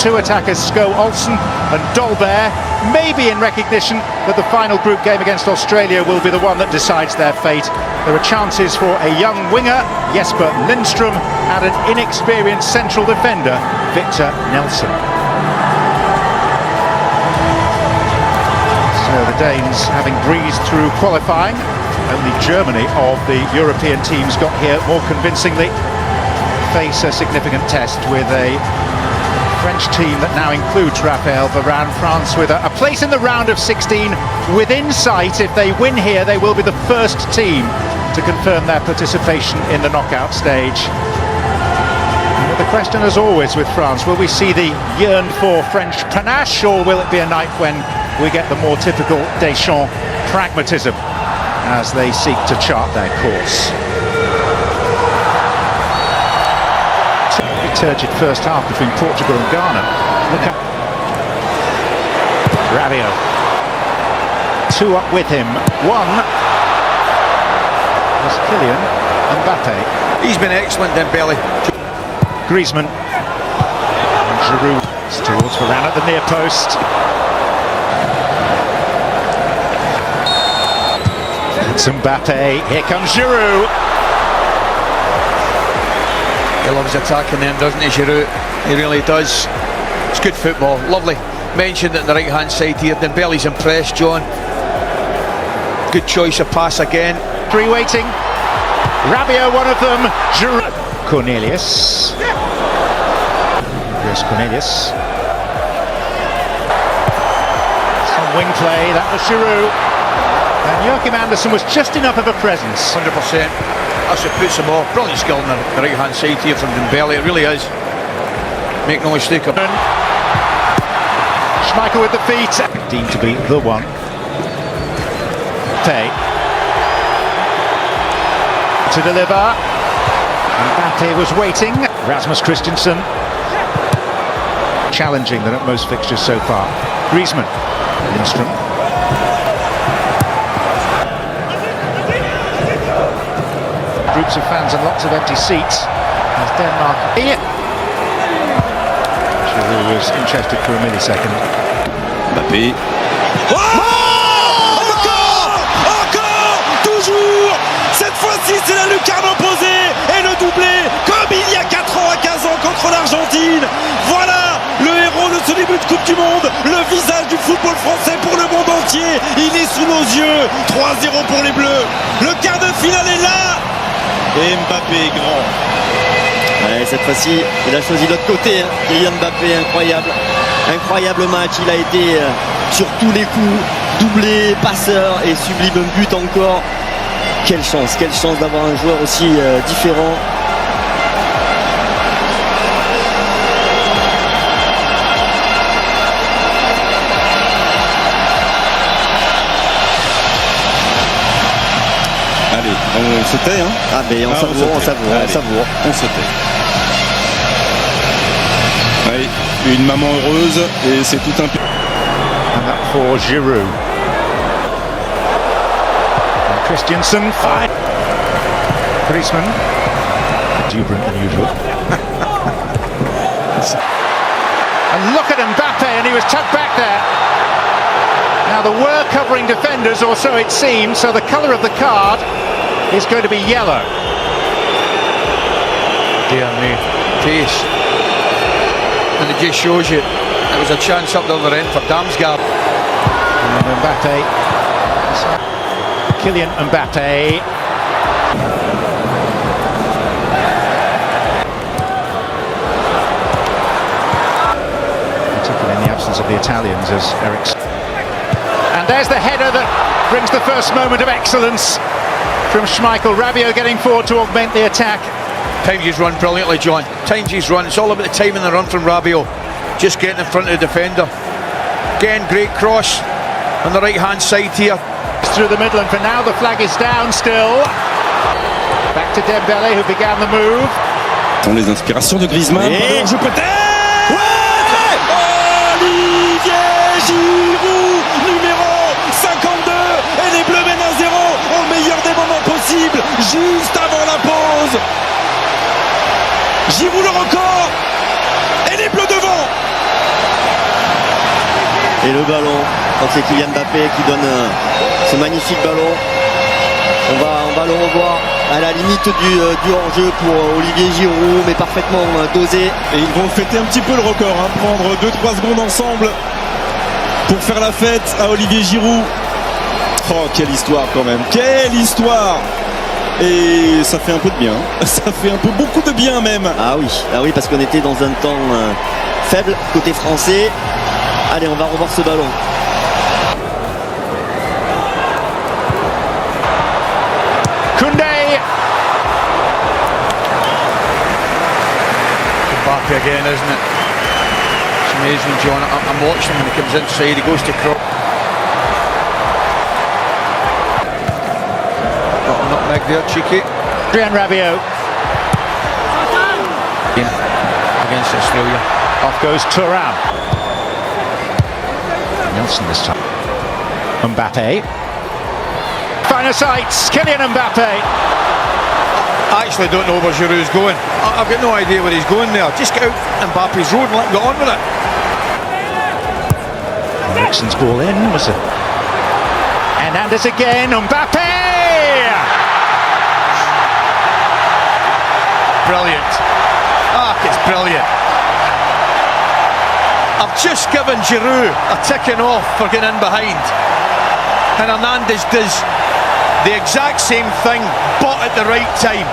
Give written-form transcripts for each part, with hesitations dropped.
Two attackers, Sko Olsen and Dolberg, maybe in recognition that the final group game against Australia will be the one that decides their fate. There are chances for a young winger, Jesper Lindstrom, and an inexperienced central defender, Victor Nelson. So the Danes, having breezed through qualifying, only Germany of the European teams got here more convincingly, face a significant test with a French team that now includes Raphael Varane. France with a place in the round of 16 within sight. If they win here, they will be the first team to confirm their participation in the knockout stage. But the question, as always with France, will we see the yearned for French panache, or will it be a night when we get the more typical Deschamps pragmatism as they seek to chart their course? Turgid first half between Portugal and Ghana. Look at Rabiot. Two up with him. One was Kylian Mbappe. He's been excellent, Dembele. Griezmann. And Giroud towards Varane at the near post. It's Mbappe. Here comes Giroud. He loves attacking them, doesn't he, Giroud? He really does. It's good football, lovely. Mentioned it on the right hand side here. Dembele's impressed, John. Good choice of pass again. Three waiting. Rabiot, one of them. Giroud. Cornelius. Here's Cornelius. Some wing play. That was Giroud. And Joachim Andersen was just enough of a presence. 100%. That's what puts them off. Brilliant skill on the right hand side here from Dembele. It really is. Make no mistake about it. Schmeichel with the feet. Deemed to be the one. Pay. To deliver. Mbappe was waiting. Rasmus Christensen. Challenging than at most fixtures so far. Griezmann. Lindstrom. Groups of fans and lots of empty seats as Denmark. Giroud was interested for a millisecond. Mbappé. Encore toujours. Cette fois-ci, c'est la lucarne opposée et le doublé, comme il y a 4 ans à 15 ans contre l'Argentine. Voilà le héros de ce début de Coupe du Monde, le visage du football français pour le monde entier. Il est sous nos yeux. 3-0 pour les Bleus. Le quart de finale est là. Et Mbappé est grand. Ouais, cette fois-ci, il a choisi l'autre côté. Kylian Mbappé, incroyable. Incroyable match. Il a été sur tous les coups, doublé, passeur et sublime but encore. Quelle chance d'avoir un joueur aussi différent. Allez, on se tait, hein. Ah mais on savoure. On se tait. Allez, une maman heureuse et c'est tout un... And that for Giroud. And Christensen. Fine. Griezmann. Exuberant than usual. And look at Mbappe, and he was tucked back there. Now there were covering defenders, or so it seems, so the colour of the card is going to be yellow. Dear me. Pace. And it just shows you there was a chance up the other end for Damsgaard. And Mbappe. Kylian Mbappe. Particularly in the absence of the Italians, as Eriksen. And there's the header that brings the first moment of excellence from Schmeichel. Rabiot getting forward to augment the attack. Times he's run brilliantly, John. Times he's run. It's all about the time in the run from Rabiot. Just getting in front of the defender. Again, great cross on the right hand side here. Through the middle, and for now the flag is down still. Back to Dembele, who began the move. Sont les inspirations de Griezmann. Et je peut-être. Ouais, Olivier Giroud, numéro 52. Et les Bleus mènent 1-0 au meilleur des moments possibles, juste avant la pause. Giroud le record. Et les Bleus devant. Et le ballon, quand c'est Kylian Mbappé qui donne ce magnifique ballon, on va le revoir à la limite du hors-jeu pour Olivier Giroud, mais parfaitement dosé. Et ils vont fêter un petit peu le record, hein, prendre 2-3 secondes ensemble pour faire la fête à Olivier Giroud. Oh, quelle histoire quand même, quelle histoire! Et ça fait un peu de bien, ça fait un peu beaucoup de bien même. Ah oui, parce qu'on était dans un temps faible côté français. Allez, on va revoir ce ballon. Koundé. Mbappe again, isn't it? It's amazing, John. I'm watching him when he comes inside. He goes to cross. Nutmeg there, cheeky. Adrien Rabiot. Against Australia. Off goes Thuram. Nelson this time. Mbappe. Final sights. Kylian Mbappe. I actually don't know where Giroud's going. I've got no idea where he's going there. Just get out Mbappe's road and let him get on with it. Eriksen's ball in was it? Hernandez again. Mbappe. Brilliant. It's brilliant. I've just given Giroud a ticking off for getting in behind. And Hernandez does the exact same thing, but at the right time.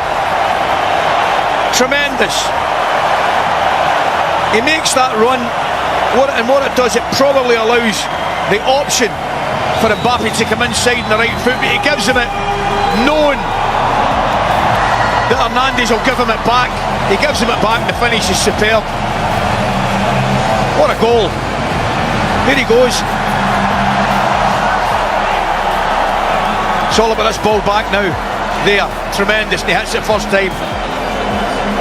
Tremendous. He makes that run, and what it does, it probably allows the option for Mbappe to come inside on the right foot, but he gives him it, knowing that Hernandez will give him it back. He gives him it back, and the finish is superb. What a goal. There he goes. It's all about this ball back now. There, tremendous, and he hits it first time.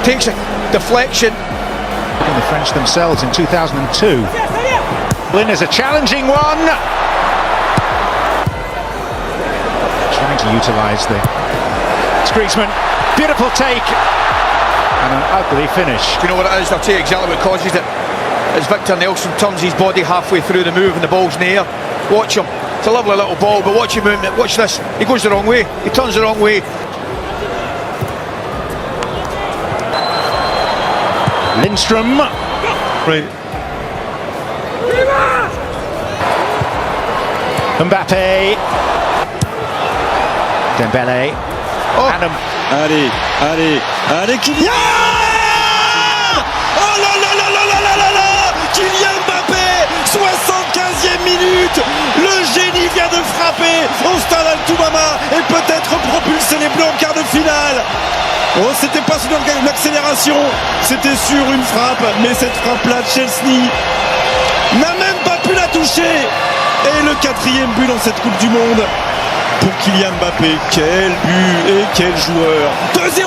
Takes a deflection. In the French themselves in 2002. Lynn is a challenging one. Trying to utilise it's Griezmann. Beautiful take. And an ugly finish. Do you know what it is? I'll tell you exactly what causes it. As Victor Nelson turns his body halfway through the move and the ball's in the air. Watch him. It's a lovely little ball, but watch him movement. Watch this. He goes the wrong way. He turns the wrong way. Lindstrom. Right. Mbappe. Dembele. And Allez, Kylian! Oh là là là là là là là là! Kylian Mbappé, 75e minute! Le génie vient de frapper au stade Al-Toumama et peut-être propulser les Bleus en quart de finale! Oh, c'était pas sur une accélération, c'était sur une frappe, mais cette frappe-là de Chelsea n'a même pas pu la toucher! Et le 4e but dans cette Coupe du Monde pour Kylian Mbappé. Quel but et quel joueur! 2-0!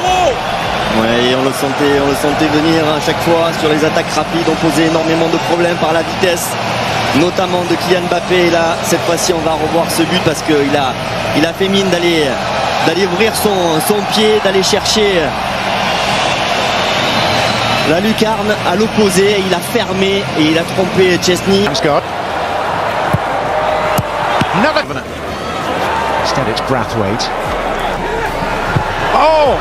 Ouais, et on le sentait venir à chaque fois sur les attaques rapides. On posait énormément de problèmes par la vitesse, notamment de Kylian Mbappé. Et là, cette fois-ci, on va revoir ce but parce qu'il a fait mine d'aller ouvrir son pied, d'aller chercher la lucarne à l'opposé. Il a fermé et il a trompé Chesney. Instead it's Brathwaite. Oh!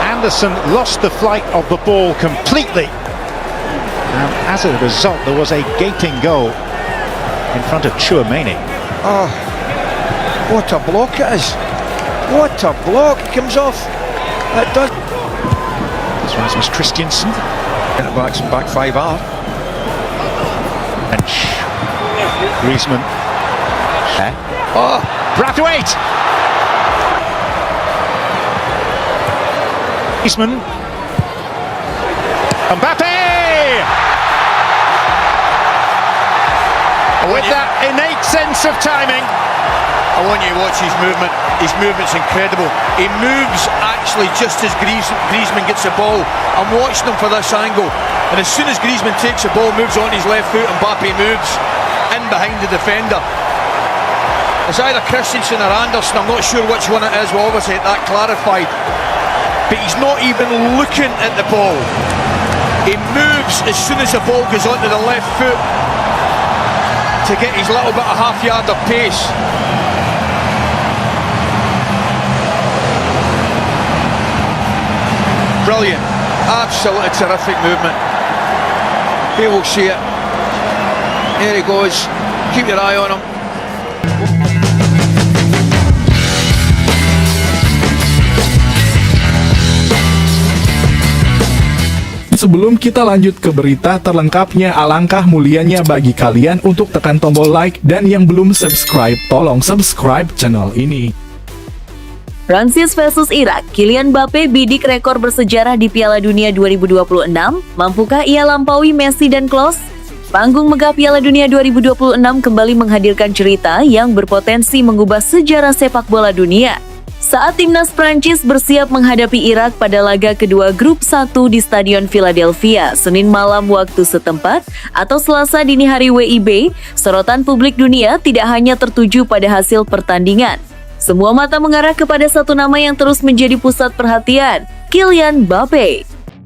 Anderson lost the flight of the ball completely. And as a result, there was a gaping goal in front of Chouameni. Oh, what a block it is. What a block. It comes off. It does. It's Rasmus Christiansen. Get it back 5 hard. And Griezmann. Oh, Brathwaite! Griezmann. Mbappe! With that innate sense of timing. I want you to watch his movement. His movement's incredible. He moves actually just as Griezmann gets the ball. I'm watching him for this angle. And as soon as Griezmann takes the ball, moves on his left foot, Mbappe moves in behind the defender. It's either Christensen or Anderson, I'm not sure which one it is, we'll obviously get that clarified. But he's not even looking at the ball. He moves as soon as the ball goes onto the left foot. to get his little bit of half yard of pace. Brilliant, absolutely terrific movement. He will see it. Here he goes. Keep your eye on him. Sebelum kita lanjut ke berita terlengkapnya, alangkah mulianya bagi kalian untuk tekan tombol like, dan yang belum subscribe, tolong subscribe channel ini. Prancis versus Irak, Kylian Mbappe bidik rekor bersejarah di Piala Dunia 2026. Mampukah ia lampaui Messi dan Klose? Panggung megah Piala Dunia 2026 kembali menghadirkan cerita yang berpotensi mengubah sejarah sepak bola dunia. Saat timnas Prancis bersiap menghadapi Irak pada laga kedua grup 1 di Stadion Philadelphia, Senin malam waktu setempat atau Selasa dini hari WIB, sorotan publik dunia tidak hanya tertuju pada hasil pertandingan. Semua mata mengarah kepada satu nama yang terus menjadi pusat perhatian, Kylian Mbappe.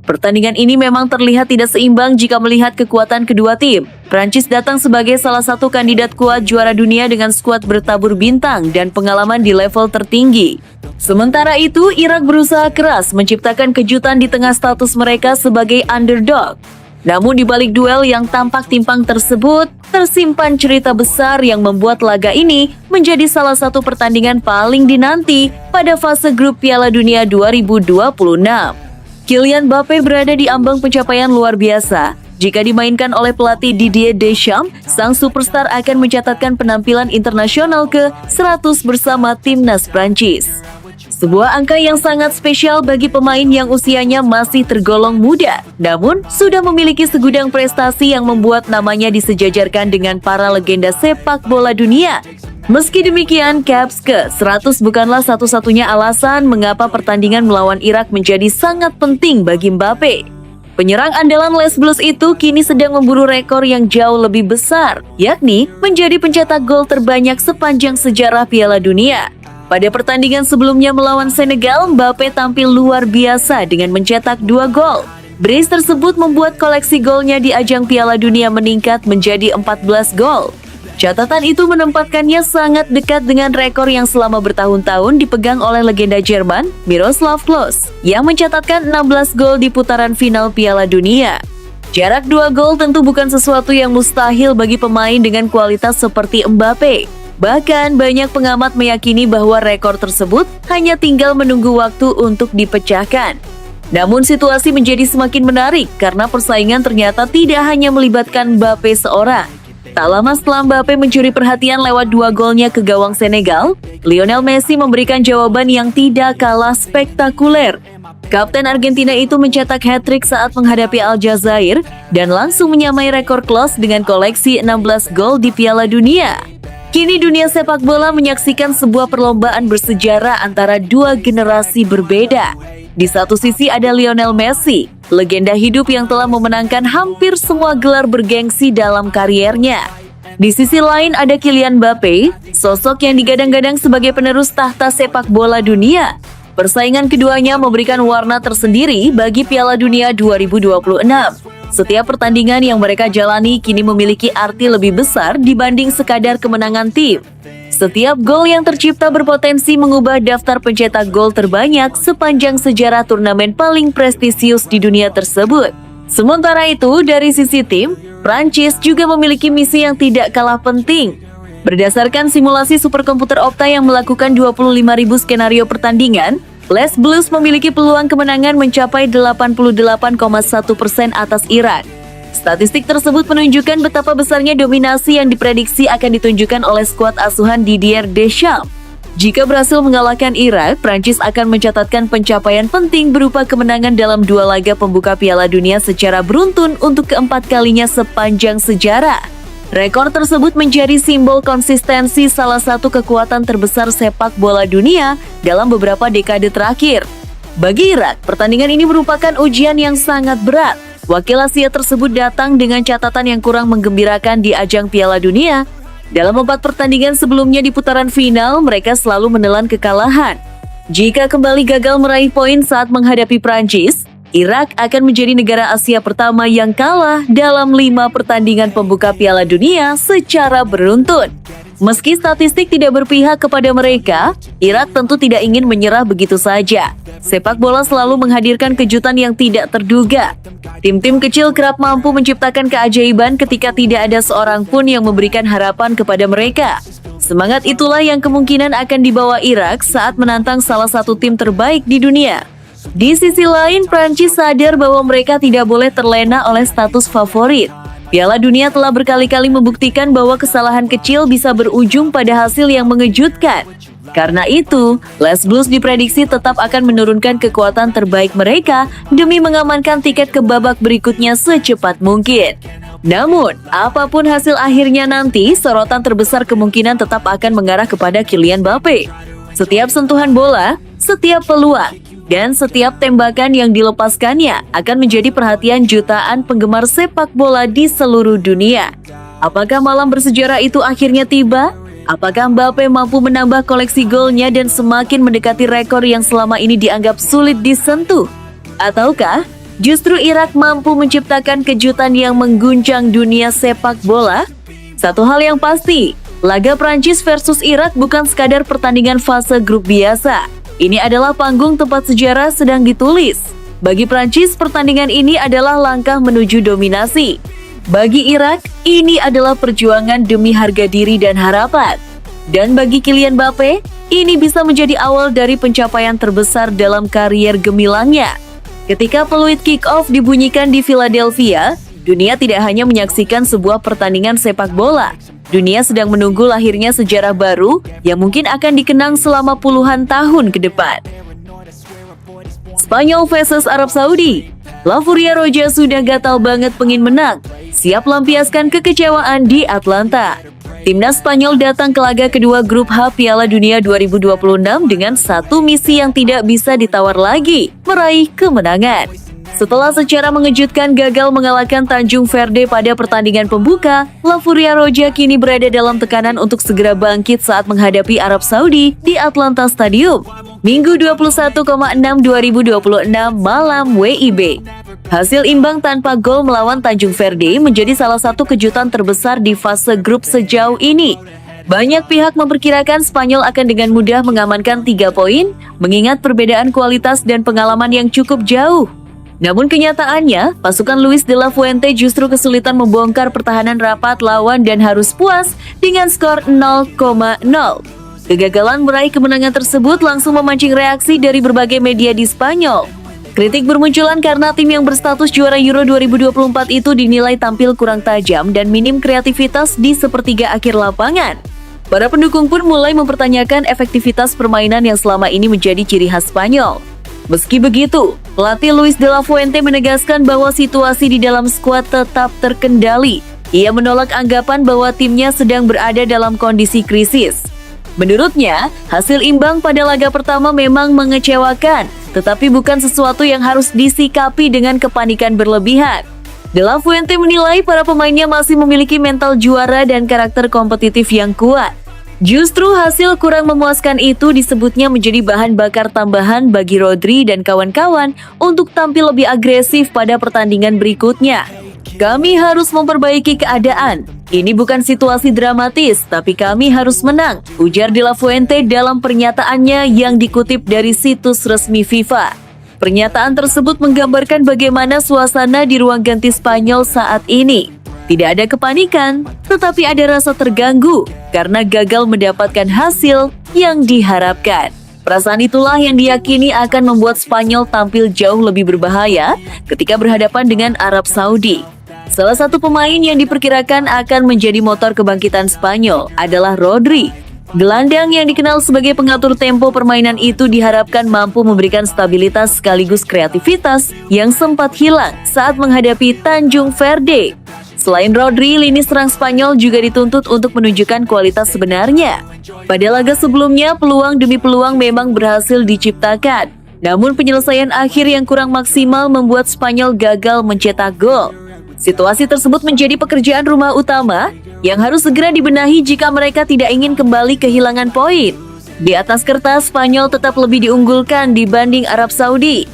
Pertandingan ini memang terlihat tidak seimbang jika melihat kekuatan kedua tim. Prancis datang sebagai salah satu kandidat kuat juara dunia dengan skuad bertabur bintang dan pengalaman di level tertinggi. Sementara itu, Irak berusaha keras menciptakan kejutan di tengah status mereka sebagai underdog. Namun di balik duel yang tampak timpang tersebut, tersimpan cerita besar yang membuat laga ini menjadi salah satu pertandingan paling dinanti pada fase grup Piala Dunia 2026. Kylian Mbappe berada di ambang pencapaian luar biasa. Jika dimainkan oleh pelatih Didier Deschamps, sang superstar akan mencatatkan penampilan internasional ke-100 bersama timnas Prancis. Sebuah angka yang sangat spesial bagi pemain yang usianya masih tergolong muda, namun sudah memiliki segudang prestasi yang membuat namanya disejajarkan dengan para legenda sepak bola dunia. Meski demikian, caps ke-100 bukanlah satu-satunya alasan mengapa pertandingan melawan Irak menjadi sangat penting bagi Mbappe. Penyerang andalan Les Bleus itu kini sedang memburu rekor yang jauh lebih besar, yakni menjadi pencetak gol terbanyak sepanjang sejarah Piala Dunia. Pada pertandingan sebelumnya melawan Senegal, Mbappe tampil luar biasa dengan mencetak 2 gol. Brace tersebut membuat koleksi golnya di ajang Piala Dunia meningkat menjadi 14 gol. Catatan itu menempatkannya sangat dekat dengan rekor yang selama bertahun-tahun dipegang oleh legenda Jerman, Miroslav Klose, yang mencatatkan 16 gol di putaran final Piala Dunia. Jarak 2 gol tentu bukan sesuatu yang mustahil bagi pemain dengan kualitas seperti Mbappe. Bahkan banyak pengamat meyakini bahwa rekor tersebut hanya tinggal menunggu waktu untuk dipecahkan. Namun situasi menjadi semakin menarik karena persaingan ternyata tidak hanya melibatkan Mbappe seorang. Tak lama setelah Mbappe mencuri perhatian lewat 2 golnya ke gawang Senegal, Lionel Messi memberikan jawaban yang tidak kalah spektakuler. Kapten Argentina itu mencetak hat-trick saat menghadapi Aljazair dan langsung menyamai rekor Klose dengan koleksi 16 gol di Piala Dunia. Kini dunia sepak bola menyaksikan sebuah perlombaan bersejarah antara 2 generasi berbeda. Di satu sisi ada Lionel Messi, legenda hidup yang telah memenangkan hampir semua gelar bergengsi dalam kariernya. Di sisi lain ada Kylian Mbappe, sosok yang digadang-gadang sebagai penerus tahta sepak bola dunia. Persaingan keduanya memberikan warna tersendiri bagi Piala Dunia 2026. Setiap pertandingan yang mereka jalani kini memiliki arti lebih besar dibanding sekadar kemenangan tim. Setiap gol yang tercipta berpotensi mengubah daftar pencetak gol terbanyak sepanjang sejarah turnamen paling prestisius di dunia tersebut. Sementara itu, dari sisi tim, Prancis juga memiliki misi yang tidak kalah penting. Berdasarkan simulasi superkomputer Opta yang melakukan 25.000 skenario pertandingan, Les Bleus memiliki peluang kemenangan mencapai 88,1% atas Irak. Statistik tersebut menunjukkan betapa besarnya dominasi yang diprediksi akan ditunjukkan oleh skuad asuhan Didier Deschamps. Jika berhasil mengalahkan Irak, Prancis akan mencatatkan pencapaian penting berupa kemenangan dalam 2 laga pembuka Piala Dunia secara beruntun untuk keempat kalinya sepanjang sejarah. Rekor tersebut menjadi simbol konsistensi salah satu kekuatan terbesar sepak bola dunia dalam beberapa dekade terakhir. Bagi Irak, pertandingan ini merupakan ujian yang sangat berat. Wakil Asia tersebut datang dengan catatan yang kurang menggembirakan di ajang Piala Dunia. Dalam 4 pertandingan sebelumnya di putaran final, mereka selalu menelan kekalahan. Jika kembali gagal meraih poin saat menghadapi Prancis, Irak akan menjadi negara Asia pertama yang kalah dalam 5 pertandingan pembuka Piala Dunia secara beruntun. Meski statistik tidak berpihak kepada mereka, Irak tentu tidak ingin menyerah begitu saja. Sepak bola selalu menghadirkan kejutan yang tidak terduga. Tim-tim kecil kerap mampu menciptakan keajaiban ketika tidak ada seorang pun yang memberikan harapan kepada mereka. Semangat itulah yang kemungkinan akan dibawa Irak saat menantang salah satu tim terbaik di dunia. Di sisi lain, Prancis sadar bahwa mereka tidak boleh terlena oleh status favorit. Piala Dunia telah berkali-kali membuktikan bahwa kesalahan kecil bisa berujung pada hasil yang mengejutkan. Karena itu, Les Blues diprediksi tetap akan menurunkan kekuatan terbaik mereka demi mengamankan tiket ke babak berikutnya secepat mungkin. Namun, apapun hasil akhirnya nanti, sorotan terbesar kemungkinan tetap akan mengarah kepada Kylian Mbappe. Setiap sentuhan bola, setiap peluang, dan setiap tembakan yang dilepaskannya akan menjadi perhatian jutaan penggemar sepak bola di seluruh dunia. Apakah malam bersejarah itu akhirnya tiba? Apakah Mbappe mampu menambah koleksi golnya dan semakin mendekati rekor yang selama ini dianggap sulit disentuh? Ataukah justru Irak mampu menciptakan kejutan yang mengguncang dunia sepak bola? Satu hal yang pasti, laga Prancis versus Irak bukan sekadar pertandingan fase grup biasa. Ini adalah panggung tempat sejarah sedang ditulis. Bagi Prancis, pertandingan ini adalah langkah menuju dominasi. Bagi Irak, ini adalah perjuangan demi harga diri dan harapan. Dan bagi Kylian Mbappe, ini bisa menjadi awal dari pencapaian terbesar dalam karier gemilangnya. Ketika peluit kick-off dibunyikan di Philadelphia, dunia tidak hanya menyaksikan sebuah pertandingan sepak bola. Dunia sedang menunggu lahirnya sejarah baru yang mungkin akan dikenang selama puluhan tahun ke depan. Spanyol versus Arab Saudi. La Furia Roja sudah gatal banget pengen menang, siap lampiaskan kekecewaan di Atlanta. Timnas Spanyol datang ke laga kedua grup H Piala Dunia 2026 dengan satu misi yang tidak bisa ditawar lagi, meraih kemenangan. Setelah secara mengejutkan gagal mengalahkan Tanjung Verde pada pertandingan pembuka, La Furia Roja kini berada dalam tekanan untuk segera bangkit saat menghadapi Arab Saudi di Atlanta Stadium, Minggu 21,6 2026 malam WIB. Hasil imbang tanpa gol melawan Tanjung Verde menjadi salah satu kejutan terbesar di fase grup sejauh ini. Banyak pihak memperkirakan Spanyol akan dengan mudah mengamankan 3 poin, mengingat perbedaan kualitas dan pengalaman yang cukup jauh. Namun kenyataannya, pasukan Luis de la Fuente justru kesulitan membongkar pertahanan rapat lawan dan harus puas dengan skor 0,0. Kegagalan meraih kemenangan tersebut langsung memancing reaksi dari berbagai media di Spanyol. Kritik bermunculan karena tim yang berstatus juara Euro 2024 itu dinilai tampil kurang tajam dan minim kreativitas di sepertiga akhir lapangan. Para pendukung pun mulai mempertanyakan efektivitas permainan yang selama ini menjadi ciri khas Spanyol. Meski begitu, pelatih Luis de la Fuente menegaskan bahwa situasi di dalam skuad tetap terkendali. Ia menolak anggapan bahwa timnya sedang berada dalam kondisi krisis. Menurutnya, hasil imbang pada laga pertama memang mengecewakan, tetapi bukan sesuatu yang harus disikapi dengan kepanikan berlebihan. De la Fuente menilai para pemainnya masih memiliki mental juara dan karakter kompetitif yang kuat. Justru hasil kurang memuaskan itu disebutnya menjadi bahan bakar tambahan bagi Rodri dan kawan-kawan untuk tampil lebih agresif pada pertandingan berikutnya. Kami harus memperbaiki keadaan. Ini bukan situasi dramatis, tapi kami harus menang, ujar De La Fuente dalam pernyataannya yang dikutip dari situs resmi FIFA. Pernyataan tersebut menggambarkan bagaimana suasana di ruang ganti Spanyol saat ini. Tidak ada kepanikan, tetapi ada rasa terganggu karena gagal mendapatkan hasil yang diharapkan. Perasaan itulah yang diyakini akan membuat Spanyol tampil jauh lebih berbahaya ketika berhadapan dengan Arab Saudi. Salah satu pemain yang diperkirakan akan menjadi motor kebangkitan Spanyol adalah Rodri. Gelandang yang dikenal sebagai pengatur tempo permainan itu diharapkan mampu memberikan stabilitas sekaligus kreativitas yang sempat hilang saat menghadapi Tanjung Verde. Selain Rodri, lini serang Spanyol juga dituntut untuk menunjukkan kualitas sebenarnya. Pada laga sebelumnya, peluang demi peluang memang berhasil diciptakan. Namun penyelesaian akhir yang kurang maksimal membuat Spanyol gagal mencetak gol. Situasi tersebut menjadi pekerjaan rumah utama yang harus segera dibenahi jika mereka tidak ingin kembali kehilangan poin. Di atas kertas, Spanyol tetap lebih diunggulkan dibanding Arab Saudi.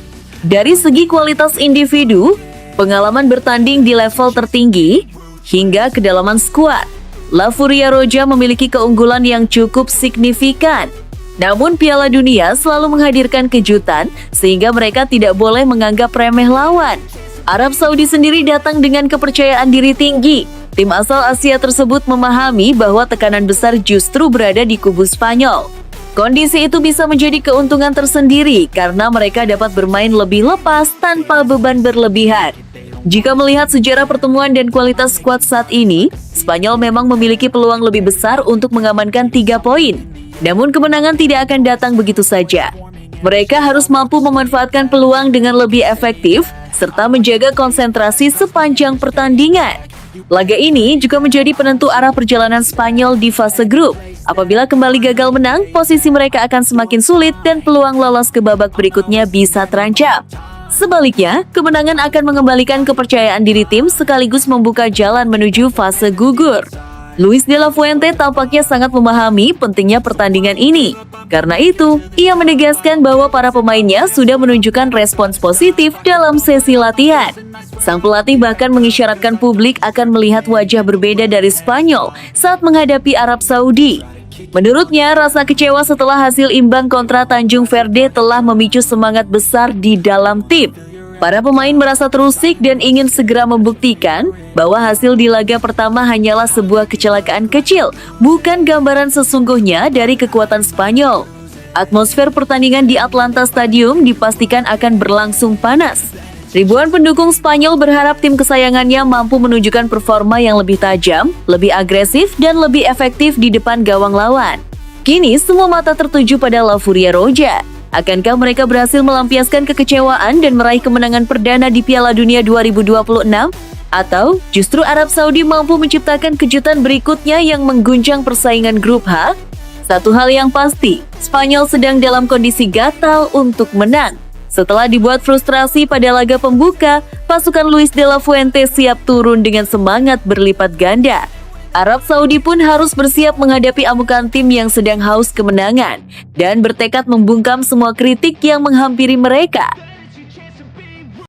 Dari segi kualitas individu, pengalaman bertanding di level tertinggi, hingga kedalaman skuad, La Furia Roja memiliki keunggulan yang cukup signifikan. Namun Piala Dunia selalu menghadirkan kejutan sehingga mereka tidak boleh menganggap remeh lawan. Arab Saudi sendiri datang dengan kepercayaan diri tinggi. Tim asal Asia tersebut memahami bahwa tekanan besar justru berada di kubu Spanyol. Kondisi itu bisa menjadi keuntungan tersendiri karena mereka dapat bermain lebih lepas tanpa beban berlebihan. Jika melihat sejarah pertemuan dan kualitas skuad saat ini, Spanyol memang memiliki peluang lebih besar untuk mengamankan 3 poin. Namun kemenangan tidak akan datang begitu saja. Mereka harus mampu memanfaatkan peluang dengan lebih efektif serta menjaga konsentrasi sepanjang pertandingan. Laga ini juga menjadi penentu arah perjalanan Spanyol di fase grup. Apabila kembali gagal menang, posisi mereka akan semakin sulit dan peluang lolos ke babak berikutnya bisa terancam. Sebaliknya, kemenangan akan mengembalikan kepercayaan diri tim sekaligus membuka jalan menuju fase gugur. Luis de la Fuente tampaknya sangat memahami pentingnya pertandingan ini. Karena itu, ia menegaskan bahwa para pemainnya sudah menunjukkan respons positif dalam sesi latihan. Sang pelatih bahkan mengisyaratkan publik akan melihat wajah berbeda dari Spanyol saat menghadapi Arab Saudi. Menurutnya, rasa kecewa setelah hasil imbang kontra Tanjung Verde telah memicu semangat besar di dalam tim. Para pemain merasa terusik dan ingin segera membuktikan bahwa hasil di laga pertama hanyalah sebuah kecelakaan kecil, bukan gambaran sesungguhnya dari kekuatan Spanyol. Atmosfer pertandingan di Atlanta Stadium dipastikan akan berlangsung panas. Ribuan pendukung Spanyol berharap tim kesayangannya mampu menunjukkan performa yang lebih tajam, lebih agresif, dan lebih efektif di depan gawang lawan. Kini semua mata tertuju pada La Furia Roja. Akankah mereka berhasil melampiaskan kekecewaan dan meraih kemenangan perdana di Piala Dunia 2026? Atau justru Arab Saudi mampu menciptakan kejutan berikutnya yang mengguncang persaingan grup H? Satu hal yang pasti, Spanyol sedang dalam kondisi gatal untuk menang. Setelah dibuat frustrasi pada laga pembuka, pasukan Luis de la Fuente siap turun dengan semangat berlipat ganda. Arab Saudi pun harus bersiap menghadapi amukan tim yang sedang haus kemenangan dan bertekad membungkam semua kritik yang menghampiri mereka.